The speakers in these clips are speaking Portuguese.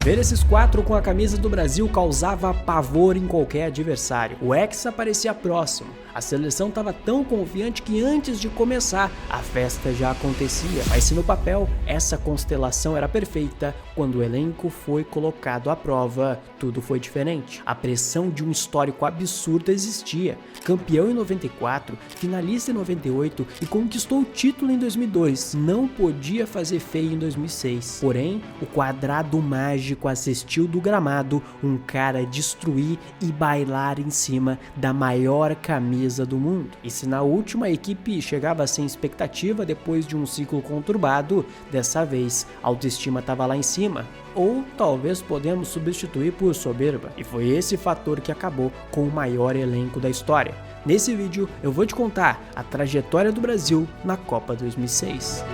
Ver esses quatro com a camisa do Brasil causava pavor em qualquer adversário. O Hexa parecia próximo. A seleção estava tão confiante que antes de começar, a festa já acontecia. Mas se no papel essa constelação era perfeita, quando o elenco foi colocado à prova, tudo foi diferente. A pressão de um histórico absurdo existia. Campeão em 94, finalista em 98 e conquistou o título em 2002. Não podia fazer feio em 2006. Porém, o quadrado mágico assistiu do gramado um cara destruir e bailar em cima da maior camisa do mundo. E se na última a equipe chegava sem expectativa depois de um ciclo conturbado, dessa vez a autoestima estava lá em cima. Ou talvez podemos substituir por soberba. E foi esse fator que acabou com o maior elenco da história. Nesse vídeo eu vou te contar a trajetória do Brasil na Copa 2006.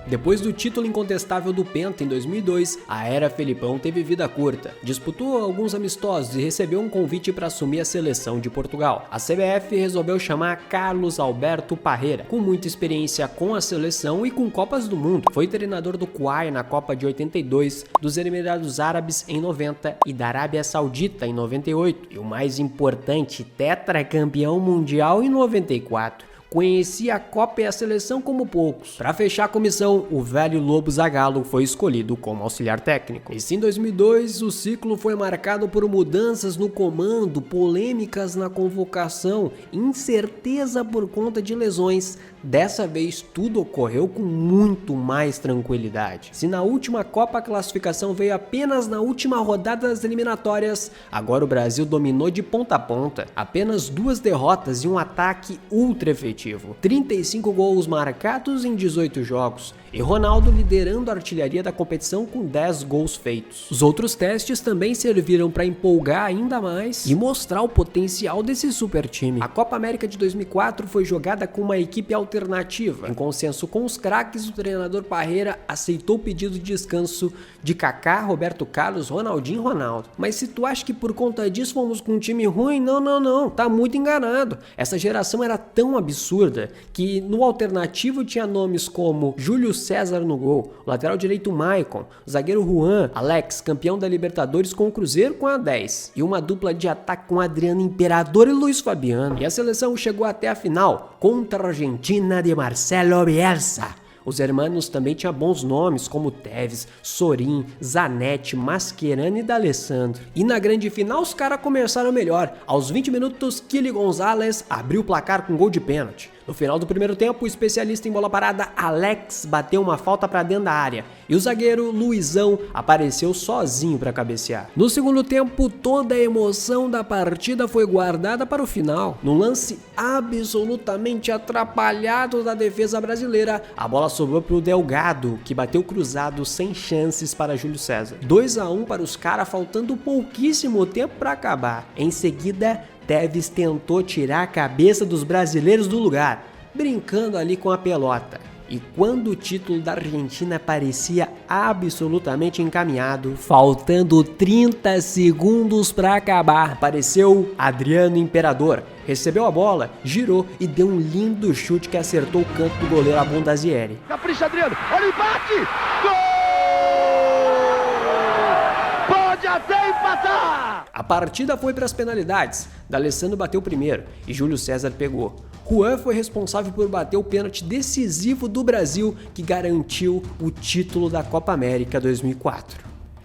Depois do título incontestável do Penta em 2002, a era Felipão teve vida curta. Disputou alguns amistosos e recebeu um convite para assumir a seleção de Portugal. A CBF resolveu chamar Carlos Alberto Parreira, com muita experiência com a seleção e com Copas do Mundo. Foi treinador do Kuwait na Copa de 82, dos Emirados Árabes em 90 e da Arábia Saudita em 98. E o mais importante, tetracampeão mundial em 94. Conhecia a Copa e a seleção como poucos. Para fechar a comissão, o velho Lobo Zagallo foi escolhido como auxiliar técnico. E sim, em 2002, o ciclo foi marcado por mudanças no comando, polêmicas na convocação, incerteza por conta de lesões. Dessa vez, tudo ocorreu com muito mais tranquilidade. Se na última Copa a classificação veio apenas na última rodada das eliminatórias, agora o Brasil dominou de ponta a ponta. Apenas 2 derrotas e um ataque ultra efetivo. 35 gols marcados em 18 jogos e Ronaldo liderando a artilharia da competição com 10 gols feitos. Os outros testes também serviram para empolgar ainda mais e mostrar o potencial desse super time. A Copa América de 2004 foi jogada com uma equipe alternativa. Em consenso com os craques, o treinador Parreira aceitou o pedido de descanso de Kaká, Roberto Carlos, Ronaldinho e Ronaldo. Mas se tu acha que por conta disso fomos com um time ruim, não, tá muito enganado. Essa geração era tão absurda que no alternativo tinha nomes como Júlio César no gol, o lateral direito Maicon, o zagueiro Juan, Alex, campeão da Libertadores com o Cruzeiro com a 10, e uma dupla de ataque com Adriano Imperador e Luiz Fabiano. E a seleção chegou até a final contra a Argentina de Marcelo Bielsa. Os hermanos também tinham bons nomes como Tevez, Sorin, Zanetti, Mascherano e D'Alessandro. E na grande final os caras começaram melhor. Aos 20 minutos, Kili Gonzalez abriu o placar com gol de pênalti. No final do primeiro tempo, o especialista em bola parada Alex bateu uma falta para dentro da área e o zagueiro Luizão apareceu sozinho para cabecear. No segundo tempo, toda a emoção da partida foi guardada para o final. Num lance absolutamente atrapalhado da defesa brasileira, a bola sobrou para o Delgado, que bateu cruzado sem chances para Júlio César. 2-1 para os caras, faltando pouquíssimo tempo para acabar. Em seguida, Tevez tentou tirar a cabeça dos brasileiros do lugar, brincando ali com a pelota. E quando o título da Argentina parecia absolutamente encaminhado, faltando 30 segundos para acabar, apareceu Adriano Imperador, recebeu a bola, girou e deu um lindo chute que acertou o canto do goleiro Abondazieri. Capricha, Adriano, olha o empate! Gol! Pode até empatar! A partida foi para as penalidades. D'Alessandro bateu primeiro e Júlio César pegou. Juan foi responsável por bater o pênalti decisivo do Brasil que garantiu o título da Copa América 2004.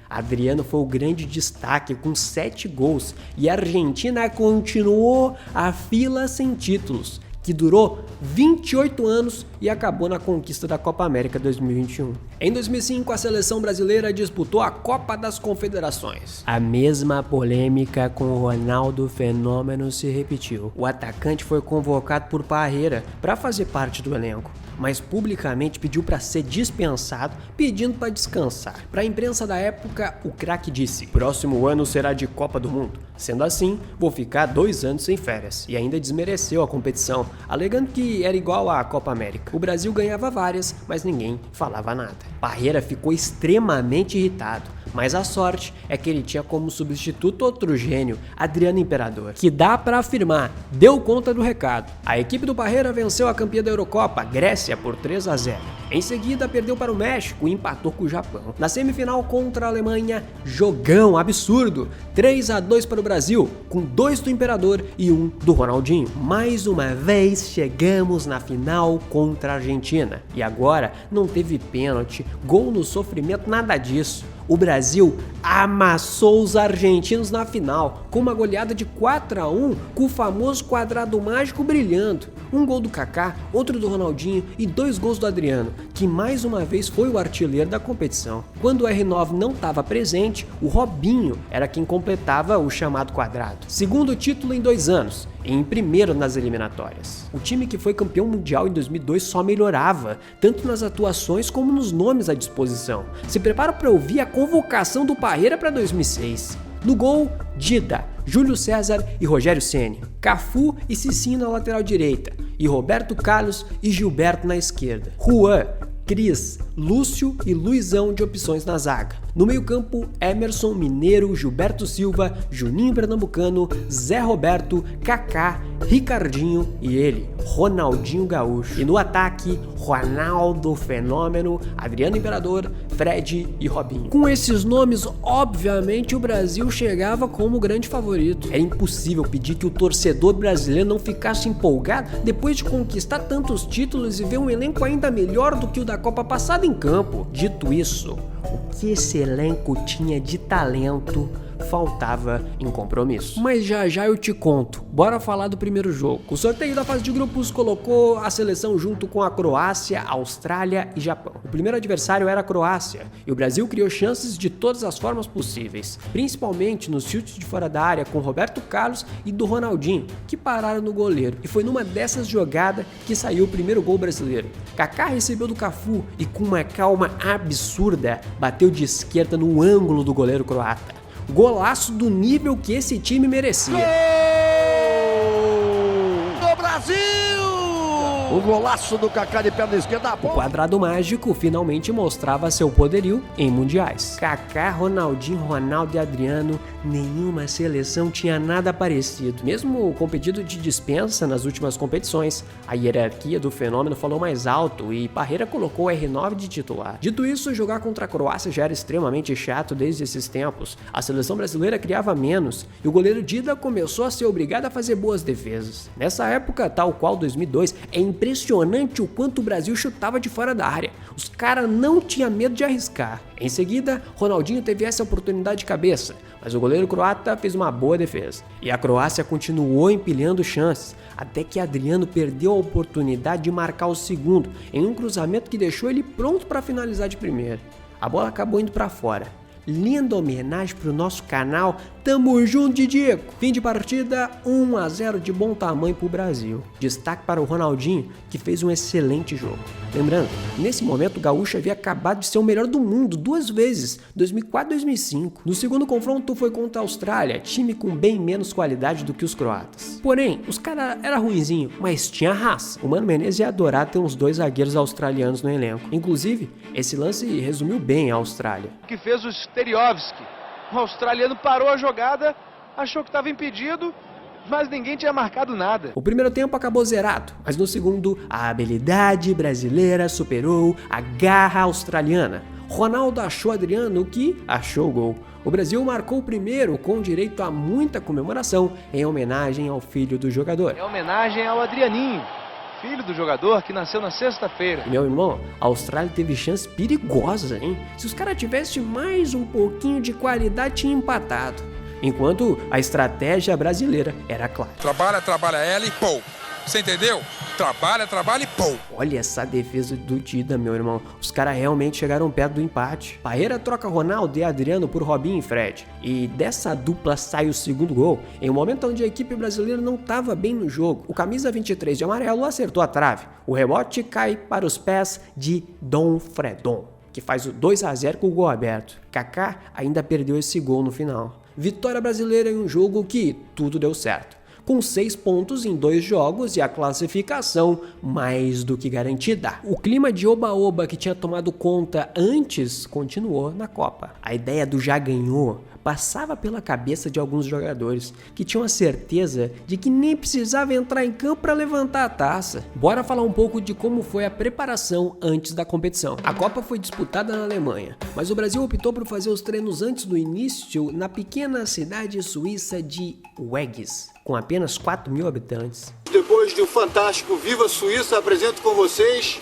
Adriano foi o grande destaque com 7 gols e a Argentina continuou a fila sem títulos, que durou 28 anos e acabou na conquista da Copa América 2021. Em 2005, a seleção brasileira disputou a Copa das Confederações. A mesma polêmica com o Ronaldo Fenômeno se repetiu. O atacante foi convocado por Parreira para fazer parte do elenco, mas publicamente pediu para ser dispensado, pedindo para descansar. Para a imprensa da época, o craque disse: "Próximo ano será de Copa do Mundo. Sendo assim, vou ficar 2 anos sem férias", e ainda desmereceu a competição, alegando que era igual à Copa América. O Brasil ganhava várias, mas ninguém falava nada. Parreira ficou extremamente irritado, mas a sorte é que ele tinha como substituto outro gênio, Adriano Imperador, que dá para afirmar, deu conta do recado. A equipe do Parreira venceu a campeã da Eurocopa, Grécia, por 3-0. Em seguida, perdeu para o México e empatou com o Japão. Na semifinal contra a Alemanha, jogão absurdo, 3-2 para o Brasil, com 2 do Imperador e 1 do Ronaldinho. Mais uma vez chegamos na final contra a Argentina. E agora não teve pênalti, gol no sofrimento, nada disso. O Brasil amassou os argentinos na final, com uma goleada de 4-1, com o famoso quadrado mágico brilhando. Um gol do Kaká, outro do Ronaldinho e 2 gols do Adriano, que mais uma vez foi o artilheiro da competição. Quando o R9 não estava presente, o Robinho era quem completava o chamado quadrado. Segundo título em 2 anos, e em primeiro nas eliminatórias. O time que foi campeão mundial em 2002 só melhorava, tanto nas atuações como nos nomes à disposição. Se prepara para ouvir a convocação do Parreira para 2006. No gol, Dida, Júlio César e Rogério Ceni, Cafu e Cicinho na lateral direita, e Roberto Carlos e Gilberto na esquerda. Juan, Cris, Lúcio e Luizão de opções na zaga. No meio-campo, Emerson, Mineiro, Gilberto Silva, Juninho Pernambucano, Zé Roberto, Kaká, Ricardinho e ele, Ronaldinho Gaúcho. E no ataque, Ronaldo Fenômeno, Adriano Imperador, Fred e Robinho. Com esses nomes, obviamente o Brasil chegava como grande favorito. Era impossível pedir que o torcedor brasileiro não ficasse empolgado depois de conquistar tantos títulos e ver um elenco ainda melhor do que o da Copa passada em campo. Dito isso, o que esse elenco tinha de talento faltava em compromisso. Mas já eu te conto, bora falar do primeiro jogo. O sorteio da fase de grupos colocou a seleção junto com a Croácia, Austrália e Japão. O primeiro adversário era a Croácia, e o Brasil criou chances de todas as formas possíveis, principalmente nos chutes de fora da área com Roberto Carlos e do Ronaldinho, que pararam no goleiro, e foi numa dessas jogadas que saiu o primeiro gol brasileiro. Kaká recebeu do Cafu e com uma calma absurda bateu de esquerda no ângulo do goleiro croata. Golaço do nível que esse time merecia. Gol do Brasil! O golaço do Kaká de perna esquerda. O quadrado mágico finalmente mostrava seu poderio em mundiais. Kaká, Ronaldinho, Ronaldo e Adriano, nenhuma seleção tinha nada parecido. Mesmo com pedido de dispensa nas últimas competições, a hierarquia do fenômeno falou mais alto e Parreira colocou o R9 de titular. Dito isso, jogar contra a Croácia já era extremamente chato desde esses tempos. A seleção brasileira criava menos e o goleiro Dida começou a ser obrigado a fazer boas defesas. Nessa época, tal qual 2002, é impressionante o quanto o Brasil chutava de fora da área. Os caras não tinham medo de arriscar. Em seguida, Ronaldinho teve essa oportunidade de cabeça, mas o goleiro croata fez uma boa defesa. E a Croácia continuou empilhando chances, até que Adriano perdeu a oportunidade de marcar o segundo, em um cruzamento que deixou ele pronto para finalizar de primeira. A bola acabou indo para fora. Linda homenagem pro nosso canal, tamo junto, Didico! Fim de partida, 1-0 de bom tamanho pro Brasil. Destaque para o Ronaldinho, que fez um excelente jogo. Lembrando, nesse momento o Gaúcho havia acabado de ser o melhor do mundo 2 vezes, 2004 e 2005. No segundo confronto foi contra a Austrália, time com bem menos qualidade do que os croatas. Porém, os caras eram ruinzinho, mas tinha raça. O Mano Menezes ia adorar ter uns 2 zagueiros australianos no elenco. Inclusive, esse lance resumiu bem a Austrália. Que fez o Steriovski. O australiano parou a jogada, achou que estava impedido, mas ninguém tinha marcado nada. O primeiro tempo acabou zerado, mas no segundo, a habilidade brasileira superou a garra australiana. Ronaldo achou Adriano, que achou o gol. O Brasil marcou o primeiro com direito a muita comemoração em homenagem ao filho do jogador. É homenagem ao Adrianinho, filho do jogador que nasceu na sexta-feira. Meu irmão, a Austrália teve chances perigosas, hein? Se os caras tivessem mais um pouquinho de qualidade, tinha empatado. Enquanto a estratégia brasileira era clara. Trabalha ela e pô. Você entendeu? Trabalha e pô. Olha essa defesa do Dida, meu irmão. Os caras realmente chegaram perto do empate. Parreira troca Ronaldo e Adriano por Robinho e Fred. E dessa dupla sai o segundo gol, em um momento onde a equipe brasileira não estava bem no jogo. O camisa 23 de amarelo acertou a trave. O rebote cai para os pés de Dom Fredon, que faz o 2-0 com o gol aberto. Kaká ainda perdeu esse gol no final. Vitória brasileira em um jogo que tudo deu certo. Com 6 pontos em 2 jogos e a classificação mais do que garantida. O clima de oba-oba que tinha tomado conta antes continuou na Copa. A ideia do já ganhou passava pela cabeça de alguns jogadores, que tinham a certeza de que nem precisava entrar em campo para levantar a taça. Bora falar um pouco de como foi a preparação antes da competição. A Copa foi disputada na Alemanha, mas o Brasil optou por fazer os treinos antes do início na pequena cidade suíça de Weggis, com apenas 4.000 habitantes. Depois do fantástico Viva Suíça, apresento com vocês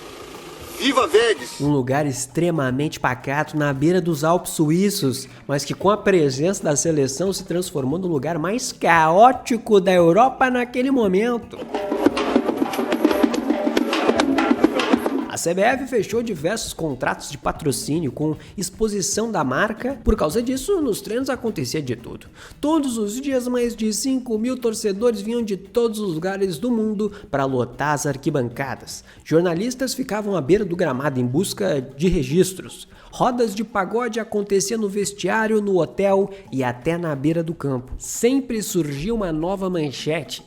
Viva Weggis! Um lugar extremamente pacato na beira dos Alpes suíços, mas que com a presença da seleção se transformou no lugar mais caótico da Europa naquele momento. A CBF fechou diversos contratos de patrocínio com exposição da marca. Por causa disso, nos treinos acontecia de tudo. Todos os dias, mais de 5.000 torcedores vinham de todos os lugares do mundo para lotar as arquibancadas. Jornalistas ficavam à beira do gramado em busca de registros. Rodas de pagode aconteciam no vestiário, no hotel e até na beira do campo. Sempre surgia uma nova manchete.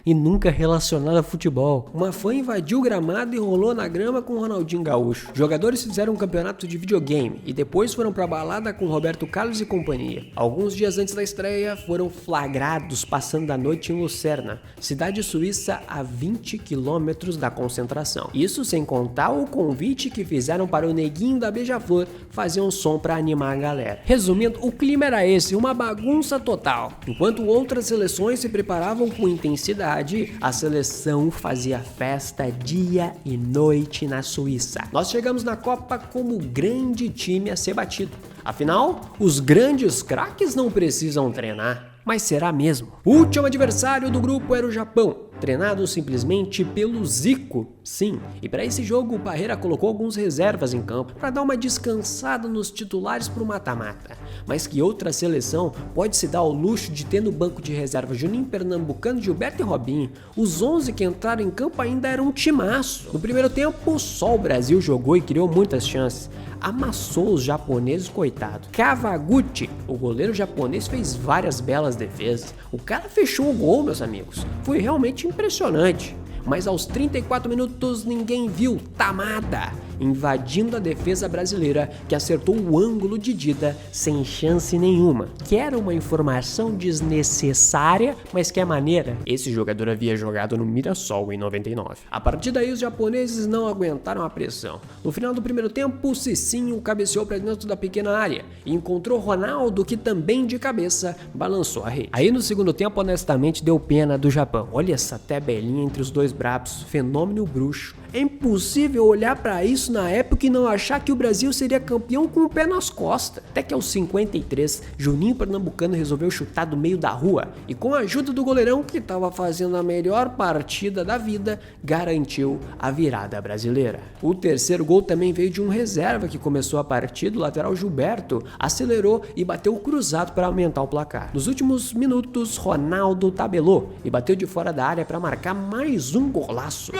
E nunca relacionada a futebol. Uma fã invadiu o gramado e rolou na grama com Ronaldinho Gaúcho. Jogadores fizeram um campeonato de videogame e depois foram pra balada com Roberto Carlos e companhia. Alguns dias antes da estreia, foram flagrados passando da noite em Lucerna, cidade suíça a 20 quilômetros da concentração. Isso sem contar o convite que fizeram para o neguinho da Beija-Flor fazer um som pra animar a galera. Resumindo, o clima era esse, uma bagunça total. Enquanto outras seleções se preparavam com intensidade, a seleção fazia festa dia e noite na Suíça. Nós chegamos na Copa como o grande time a ser batido. Afinal, os grandes craques não precisam treinar. Mas será mesmo? O último adversário do grupo era o Japão, treinado simplesmente pelo Zico. Sim, e para esse jogo o Parreira colocou alguns reservas em campo para dar uma descansada nos titulares para o mata-mata. Mas que outra seleção pode se dar ao luxo de ter no banco de reserva Juninho Pernambucano, Gilberto e Robinho? Os 11 que entraram em campo ainda eram um timaço. No primeiro tempo, só o Brasil jogou e criou muitas chances. Amassou os japoneses, coitado. Kawaguchi, o goleiro japonês, fez várias belas defesas. O cara fechou o gol, meus amigos. Foi realmente impressionante. Mas aos 34 minutos ninguém viu Tamada invadindo a defesa brasileira, que acertou o ângulo de Dida sem chance nenhuma. Que era uma informação desnecessária, mas que é maneira. Esse jogador havia jogado no Mirassol em 99. A partir daí os japoneses não aguentaram a pressão. No final do primeiro tempo, Cicinho cabeceou para dentro da pequena área e encontrou Ronaldo, que também de cabeça balançou a rede. Aí no segundo tempo, honestamente, deu pena do Japão. Olha essa tabelinha entre os dois brabos, fenômeno bruxo. É impossível olhar para isso na época e não achar que o Brasil seria campeão com o pé nas costas. Até que aos 53, Juninho Pernambucano resolveu chutar do meio da rua e, com a ajuda do goleirão, que estava fazendo a melhor partida da vida, garantiu a virada brasileira. O terceiro gol também veio de um reserva que começou a partida. O lateral Gilberto acelerou e bateu cruzado para aumentar o placar. Nos últimos minutos, Ronaldo tabelou e bateu de fora da área para marcar mais um golaço.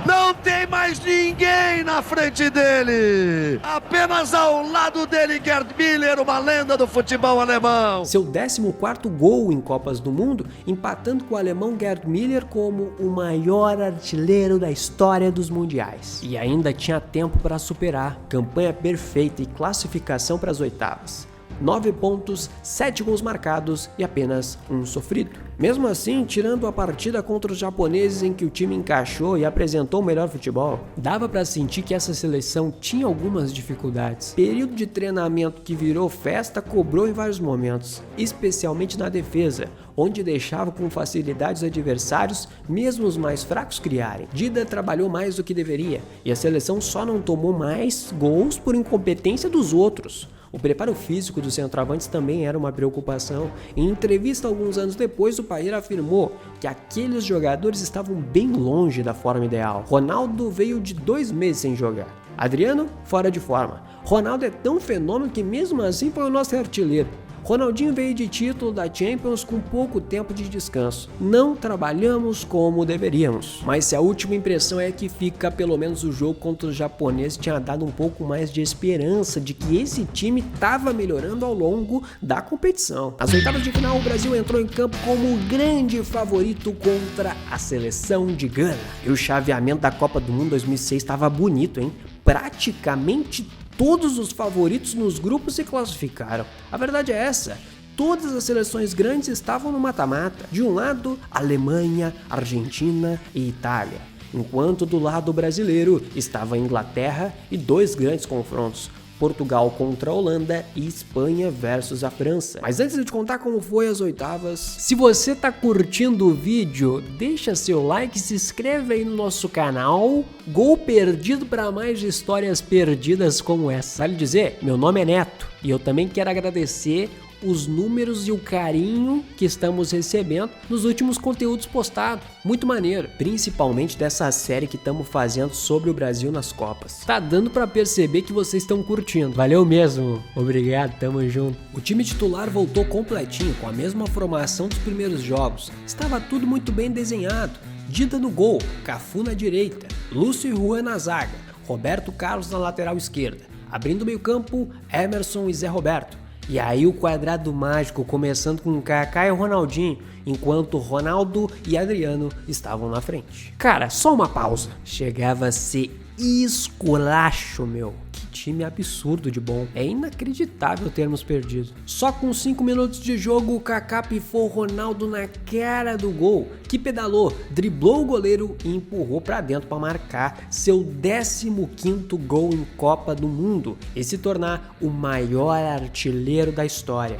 Não tem mais ninguém na frente dele. Apenas ao lado dele, Gerd Müller, uma lenda do futebol alemão. Seu 14º gol em Copas do Mundo, empatando com o alemão Gerd Müller como o maior artilheiro da história dos mundiais. E ainda tinha tempo para superar. Campanha perfeita e classificação para as oitavas. 9 pontos, 7 gols marcados e apenas um sofrido. Mesmo assim, tirando a partida contra os japoneses em que o time encaixou e apresentou o melhor futebol, dava para sentir que essa seleção tinha algumas dificuldades. Período de treinamento que virou festa cobrou em vários momentos, especialmente na defesa, onde deixava com facilidade os adversários, mesmo os mais fracos, criarem. Dida trabalhou mais do que deveria e a seleção só não tomou mais gols por incompetência dos outros. O preparo físico dos centroavantes também era uma preocupação. Em entrevista alguns anos depois, o Parreira afirmou que aqueles jogadores estavam bem longe da forma ideal. Ronaldo veio de 2 meses sem jogar. Adriano, fora de forma. Ronaldo é tão fenômeno que mesmo assim foi o nosso artilheiro. Ronaldinho veio de título da Champions com pouco tempo de descanso. Não trabalhamos como deveríamos. Mas se a última impressão é que fica, pelo menos o jogo contra os japoneses tinha dado um pouco mais de esperança de que esse time estava melhorando ao longo da competição. Nas oitavas de final, o Brasil entrou em campo como o grande favorito contra a seleção de Gana. E o chaveamento da Copa do Mundo 2006 estava bonito, hein? Praticamente Todos os favoritos nos grupos se classificaram. A verdade é essa. Todas as seleções grandes estavam no mata-mata. De um lado, Alemanha, Argentina e Itália. Enquanto do lado brasileiro estava a Inglaterra e 2 grandes confrontos. Portugal contra a Holanda e Espanha versus a França. Mas antes de te contar como foi as oitavas, se você tá curtindo o vídeo, deixa seu like e se inscreve aí no nosso canal. Gol perdido para mais histórias perdidas como essa. Vale dizer, meu nome é Neto e eu também quero agradecer os números e o carinho que estamos recebendo nos últimos conteúdos postados. Muito maneiro, principalmente dessa série que estamos fazendo sobre o Brasil nas Copas. Tá dando pra perceber que vocês estão curtindo. Valeu mesmo, obrigado, tamo junto. O time titular voltou completinho, com a mesma formação dos primeiros jogos. Estava tudo muito bem desenhado. Dida no gol, Cafu na direita, Lúcio e Juan na zaga, Roberto Carlos na lateral esquerda. Abrindo o meio campo, Emerson e Zé Roberto. E aí o quadrado mágico começando com Kaká e Ronaldinho, enquanto Ronaldo e Adriano estavam na frente. Cara, só uma pausa. Chegava a ser esculacho, meu. Que time absurdo de bom. É inacreditável termos perdido. Só com 5 minutos de jogo, o Kaká pifou o Ronaldo na cara do gol, que pedalou, driblou o goleiro e empurrou pra dentro para marcar seu 15º gol em Copa do Mundo e se tornar o maior artilheiro da história.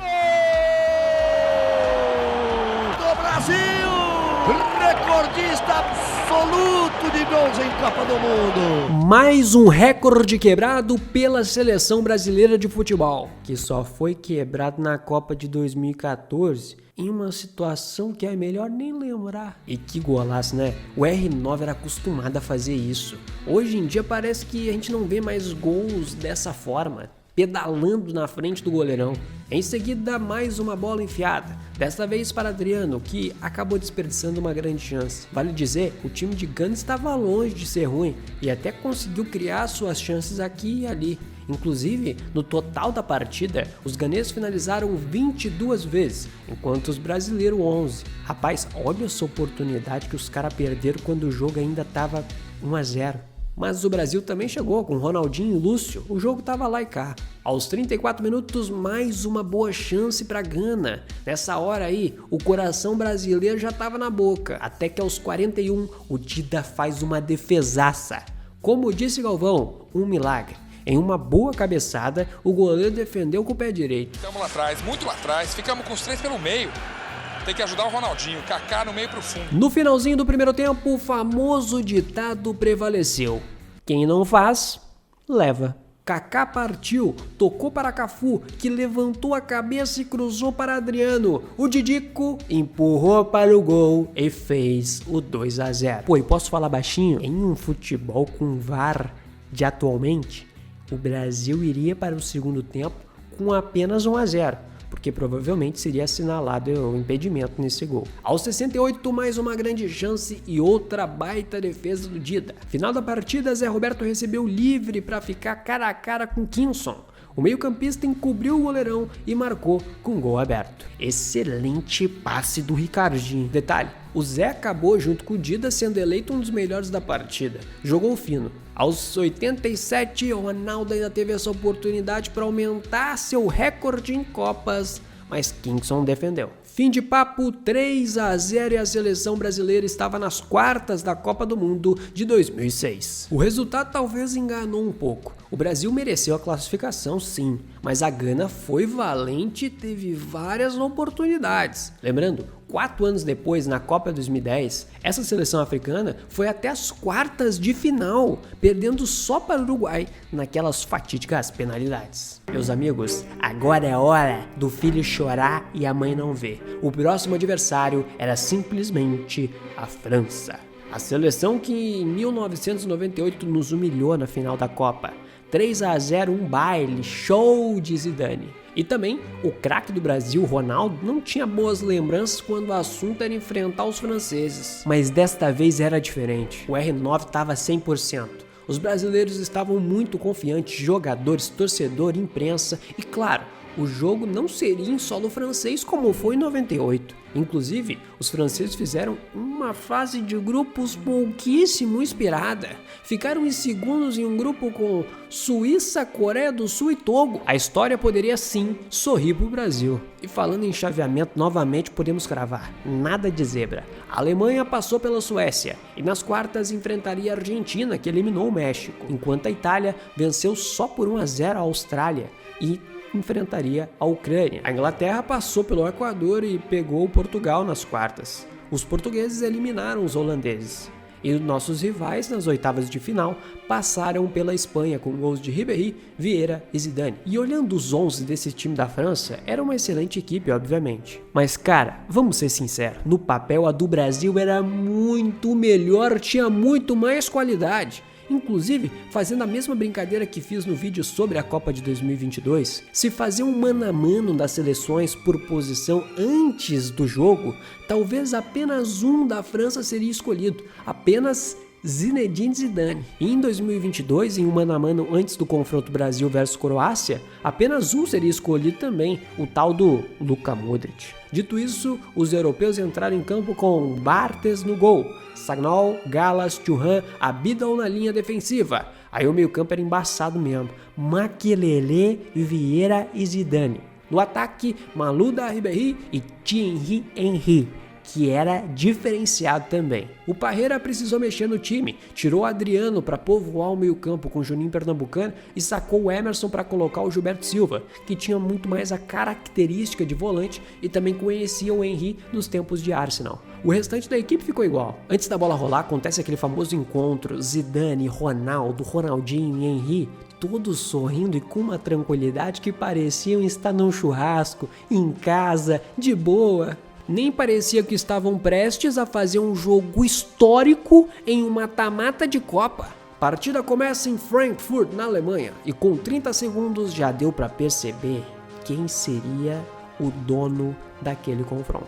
Do Brasil! Recordista absoluto de gols em Copa do Mundo. Mais um recorde quebrado pela seleção brasileira de futebol, que só foi quebrado na Copa de 2014, em uma situação que é melhor nem lembrar. E que golaço, né? O R9 era acostumado a fazer isso. Hoje em dia parece que a gente não vê mais gols dessa forma, pedalando na frente do goleirão. Em seguida, mais uma bola enfiada, desta vez para Adriano, que acabou desperdiçando uma grande chance. Vale dizer, o time de Gana estava longe de ser ruim e até conseguiu criar suas chances aqui e ali. Inclusive, no total da partida, os ganeses finalizaram 22 vezes, enquanto os brasileiros 11. Rapaz, olha essa oportunidade que os caras perderam quando o jogo ainda estava 1-0. Mas o Brasil também chegou com Ronaldinho e Lúcio, o jogo tava lá e cá. Aos 34 minutos, mais uma boa chance para Gana. Nessa hora aí, o coração brasileiro já tava na boca, até que aos 41, o Dida faz uma defesaça. Como disse Galvão, um milagre. Em uma boa cabeçada, o goleiro defendeu com o pé direito. Ficamos lá atrás, muito lá atrás, ficamos com os 3 pelo meio. Tem que ajudar o Ronaldinho, Kaká no meio pro fundo. No finalzinho do primeiro tempo, o famoso ditado prevaleceu: quem não faz, leva. Kaká partiu, tocou para Cafu, que levantou a cabeça e cruzou para Adriano. O Didico empurrou para o gol e fez o 2-0. Pô, e posso falar baixinho? Em um futebol com VAR de atualmente, o Brasil iria para o segundo tempo com apenas 1-0. Porque provavelmente seria assinalado o impedimento nesse gol. Aos 68, mais uma grande chance e outra baita defesa do Dida. Final da partida, Zé Roberto recebeu livre para ficar cara a cara com Kinson. O meio-campista encobriu o goleirão e marcou com gol aberto. Excelente passe do Ricardinho. Detalhe, o Zé acabou junto com o Dida sendo eleito um dos melhores da partida. Jogou fino. Aos 87, o Ronaldo ainda teve essa oportunidade para aumentar seu recorde em Copas, mas Kinson defendeu. Fim de papo, 3-0 e a seleção brasileira estava nas quartas da Copa do Mundo de 2006. O resultado talvez enganou um pouco. O Brasil mereceu a classificação, sim, mas a Gana foi valente e teve várias oportunidades. Lembrando, 4 anos depois, na Copa 2010, essa seleção africana foi até as quartas de final, perdendo só para o Uruguai naquelas fatídicas penalidades. Meus amigos, agora é hora do filho chorar e a mãe não ver. O próximo adversário era simplesmente a França. A seleção que em 1998 nos humilhou na final da Copa. 3-0, um baile, show de Zidane. E também, o craque do Brasil, Ronaldo, não tinha boas lembranças quando o assunto era enfrentar os franceses. Mas desta vez era diferente. O R9 estava 100%. Os brasileiros estavam muito confiantes, jogadores, torcedor, imprensa e, claro, o jogo não seria em solo francês como foi em 98. Inclusive, os franceses fizeram uma fase de grupos pouquíssimo inspirada. Ficaram em segundos em um grupo com Suíça, Coreia do Sul e Togo. A história poderia sim sorrir para o Brasil. E falando em chaveamento, novamente podemos cravar: nada de zebra. A Alemanha passou pela Suécia e nas quartas enfrentaria a Argentina, que eliminou o México, enquanto a Itália venceu só por 1-0 a Austrália e enfrentaria a Ucrânia. A Inglaterra passou pelo Equador e pegou o Portugal nas quartas. Os portugueses eliminaram os holandeses. E nossos rivais nas oitavas de final passaram pela Espanha com gols de Ribéry, Vieira e Zidane. E olhando os 11 desse time da França, era uma excelente equipe, obviamente. Mas cara, vamos ser sinceros, no papel a do Brasil era muito melhor, tinha muito mais qualidade. Inclusive, fazendo a mesma brincadeira que fiz no vídeo sobre a Copa de 2022, se fazer um mano a mano das seleções por posição antes do jogo, talvez apenas um da França seria escolhido, apenas Zinedine Zidane. E em 2022, em um mano a mano antes do confronto Brasil versus Croácia, apenas um seria escolhido também, o tal do Luka Modric. Dito isso, os europeus entraram em campo com Barthez no gol, Sagnol, Gallas, Thuram, Abidal na linha defensiva. Aí o meio campo era embaçado mesmo, Makelele, Vieira e Zidane. No ataque, Malouda, Ribéry e Thierry Henry, que era diferenciado também. O Parreira precisou mexer no time, tirou Adriano para povoar o meio-campo com Juninho Pernambucano e sacou o Emerson para colocar o Gilberto Silva, que tinha muito mais a característica de volante e também conhecia o Henry nos tempos de Arsenal. O restante da equipe ficou igual. Antes da bola rolar, acontece aquele famoso encontro Zidane, Ronaldo, Ronaldinho e Henry, todos sorrindo e com uma tranquilidade que pareciam estar num churrasco, em casa, de boa. Nem parecia que estavam prestes a fazer um jogo histórico em um mata-mata de Copa. A partida começa em Frankfurt, na Alemanha, e com 30 segundos já deu para perceber quem seria o dono daquele confronto.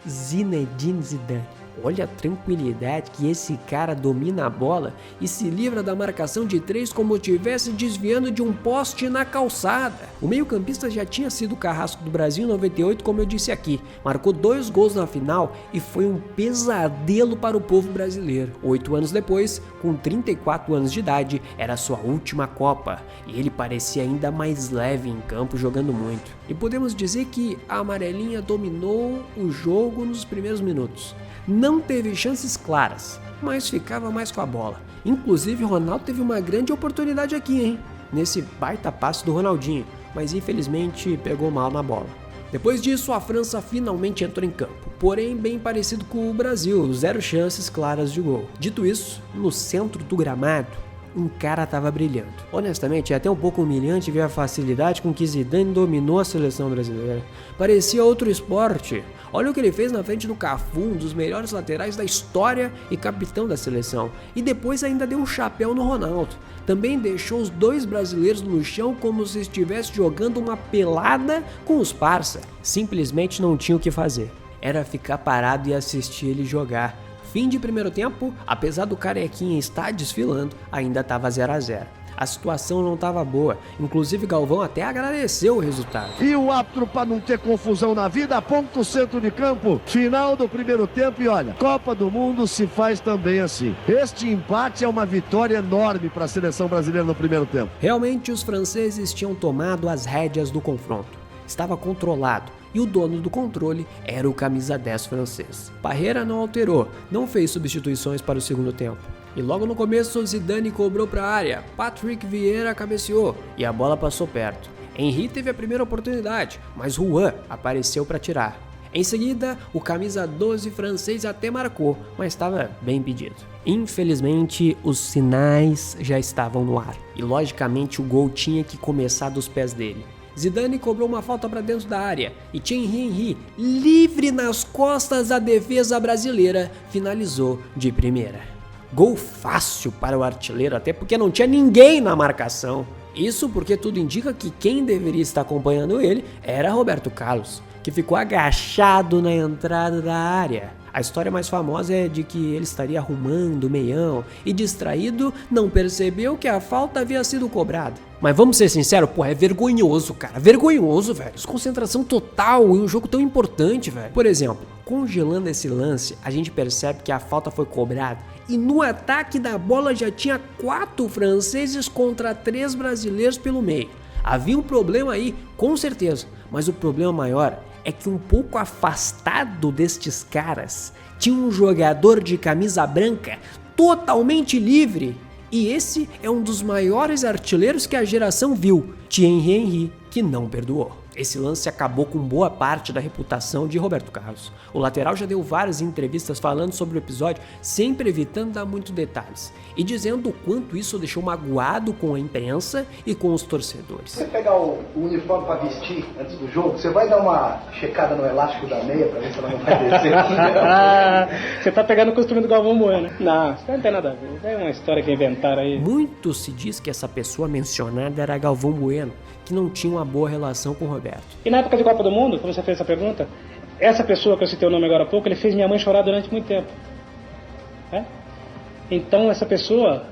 Zinedine Zidane. Olha a tranquilidade que esse cara domina a bola e se livra da marcação de 3 como estivesse desviando de um poste na calçada. O meio-campista já tinha sido o carrasco do Brasil em 98, como eu disse aqui. Marcou 2 gols na final e foi um pesadelo para o povo brasileiro. 8 anos depois, com 34 anos de idade, era sua última Copa e ele parecia ainda mais leve em campo, jogando muito. E podemos dizer que a amarelinha dominou o jogo nos primeiros minutos. Não teve chances claras, mas ficava mais com a bola. Inclusive, Ronaldo teve uma grande oportunidade aqui, hein? Nesse baita passe do Ronaldinho, mas infelizmente pegou mal na bola. Depois disso, a França finalmente entrou em campo, porém bem parecido com o Brasil, 0 chances claras de gol. Dito isso, no centro do gramado, um cara tava brilhando. Honestamente, é até um pouco humilhante ver a facilidade com que Zidane dominou a seleção brasileira. Parecia outro esporte. Olha o que ele fez na frente do Cafu, um dos melhores laterais da história e capitão da seleção. E depois ainda deu um chapéu no Ronaldo. Também deixou os 2 brasileiros no chão como se estivesse jogando uma pelada com os parça. Simplesmente não tinha o que fazer. Era ficar parado e assistir ele jogar. Fim de primeiro tempo, apesar do Carequinha estar desfilando, ainda estava 0-0. A situação não estava boa, inclusive Galvão até agradeceu o resultado. E o árbitro, para não ter confusão na vida, aponta o centro de campo, final do primeiro tempo e olha, Copa do Mundo se faz também assim. Este empate é uma vitória enorme para a seleção brasileira no primeiro tempo. Realmente os franceses tinham tomado as rédeas do confronto. Estava controlado e o dono do controle era o camisa 10 francês. Parreira não alterou, não fez substituições para o segundo tempo. E logo no começo, Zidane cobrou para a área, Patrick Vieira cabeceou e a bola passou perto. Henry teve a primeira oportunidade, mas Juan apareceu para tirar. Em seguida, o camisa 12 francês até marcou, mas estava bem impedido. Infelizmente, os sinais já estavam no ar e logicamente o gol tinha que começar dos pés dele. Zidane cobrou uma falta para dentro da área e Thierry Henry, livre nas costas da defesa brasileira, finalizou de primeira. Gol fácil para o artilheiro, até porque não tinha ninguém na marcação. Isso porque tudo indica que quem deveria estar acompanhando ele era Roberto Carlos, que ficou agachado na entrada da área. A história mais famosa é de que ele estaria arrumando o meião e, distraído, não percebeu que a falta havia sido cobrada. Mas vamos ser sinceros, pô, é vergonhoso, cara. Vergonhoso, velho. Desconcentração total em um jogo tão importante, velho. Por exemplo, congelando esse lance, a gente percebe que a falta foi cobrada e no ataque da bola já tinha 4 franceses contra 3 brasileiros pelo meio. Havia um problema aí, com certeza, mas o problema maior é que um pouco afastado destes caras tinha um jogador de camisa branca totalmente livre. E esse é um dos maiores artilheiros que a geração viu, Thierry Henry, que não perdoou. Esse lance acabou com boa parte da reputação de Roberto Carlos. O lateral já deu várias entrevistas falando sobre o episódio, sempre evitando dar muitos detalhes, e dizendo o quanto isso o deixou magoado com a imprensa e com os torcedores. Você pegar o uniforme para vestir antes do jogo, você vai dar uma checada no elástico da meia para ver se ela não vai descer? Você tá pegando o costume do Galvão Bueno. Não, isso não tem nada a ver. É uma história que inventaram aí. Muito se diz que essa pessoa mencionada era Galvão Bueno, que não tinha uma boa relação com o Roberto. E na época de Copa do Mundo, quando você fez essa pergunta, essa pessoa que eu citei o nome agora há pouco, ele fez minha mãe chorar durante muito tempo. Então essa pessoa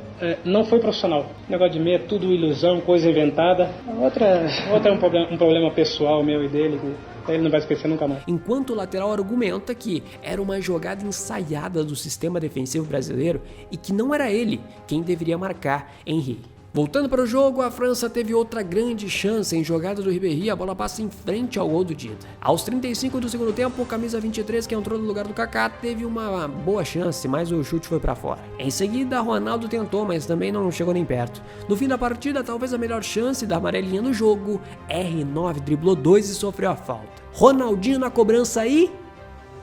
não foi profissional. Negócio de meia, tudo ilusão, coisa inventada. Outra é um problema pessoal meu e dele, que ele não vai esquecer nunca mais. Enquanto o lateral argumenta que era uma jogada ensaiada do sistema defensivo brasileiro e que não era ele quem deveria marcar Henry. Voltando para o jogo, a França teve outra grande chance em jogada do Ribéry, a bola passa em frente ao gol do Dida. Aos 35 do segundo tempo, o camisa 23, que entrou no lugar do Kaká, teve uma boa chance, mas o chute foi para fora. Em seguida, Ronaldo tentou, mas também não chegou nem perto. No fim da partida, talvez a melhor chance da amarelinha no jogo, R9 driblou 2 e sofreu a falta. Ronaldinho na cobrança e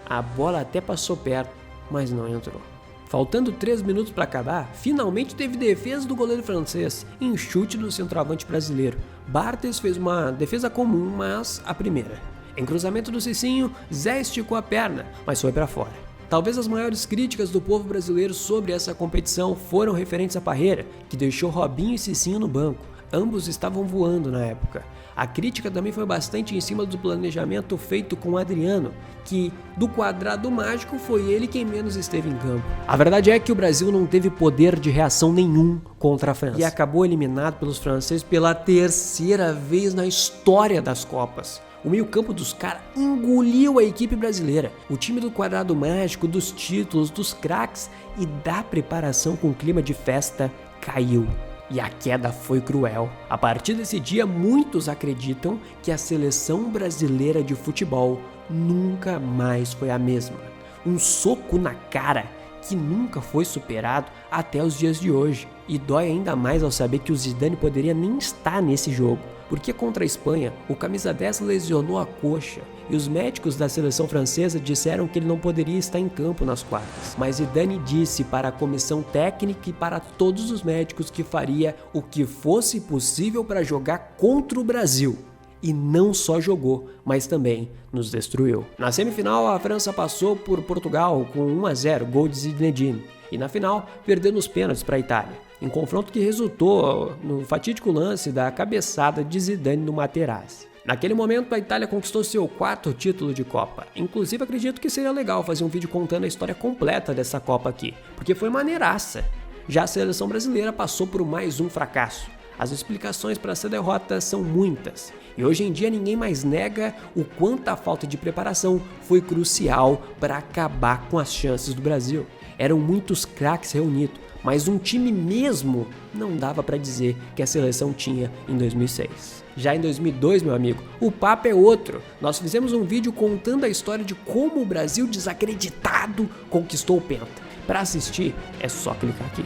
a bola até passou perto, mas não entrou. Faltando 3 minutos para acabar, finalmente teve defesa do goleiro francês em chute do centroavante brasileiro. Barthez fez uma defesa comum, mas a primeira. Em cruzamento do Cicinho, Zé esticou a perna, mas foi para fora. Talvez as maiores críticas do povo brasileiro sobre essa competição foram referentes à Parreira, que deixou Robinho e Cicinho no banco. Ambos estavam voando na época. A crítica também foi bastante em cima do planejamento feito com o Adriano, que do quadrado mágico foi ele quem menos esteve em campo. A verdade é que o Brasil não teve poder de reação nenhum contra a França e acabou eliminado pelos franceses pela 3ª vez na história das Copas. O meio-campo dos caras engoliu a equipe brasileira. O time do quadrado mágico, dos títulos, dos craques e da preparação com clima de festa caiu. E a queda foi cruel. A partir desse dia, muitos acreditam que a seleção brasileira de futebol nunca mais foi a mesma. Um soco na cara que nunca foi superado até os dias de hoje. E dói ainda mais ao saber que o Zidane poderia nem estar nesse jogo, porque contra a Espanha, o camisa 10 lesionou a coxa e os médicos da seleção francesa disseram que ele não poderia estar em campo nas quartas. Mas Zidane disse para a comissão técnica e para todos os médicos que faria o que fosse possível para jogar contra o Brasil. E não só jogou, mas também nos destruiu. Na semifinal, a França passou por Portugal com 1-0, gol de Zinedine. E na final, perdeu nos pênaltis para a Itália, em confronto que resultou no fatídico lance da cabeçada de Zidane no Materazzi. Naquele momento, a Itália conquistou seu 4º título de Copa. Inclusive, acredito que seria legal fazer um vídeo contando a história completa dessa Copa aqui, porque foi maneiraça. Já a seleção brasileira passou por mais um fracasso. As explicações para essa derrota são muitas, e hoje em dia ninguém mais nega o quanto a falta de preparação foi crucial para acabar com as chances do Brasil. Eram muitos craques reunidos, mas um time mesmo não dava para dizer que a seleção tinha em 2006. Já em 2002, meu amigo, o papo é outro. Nós fizemos um vídeo contando a história de como o Brasil desacreditado conquistou o Penta. Para assistir, é só clicar aqui.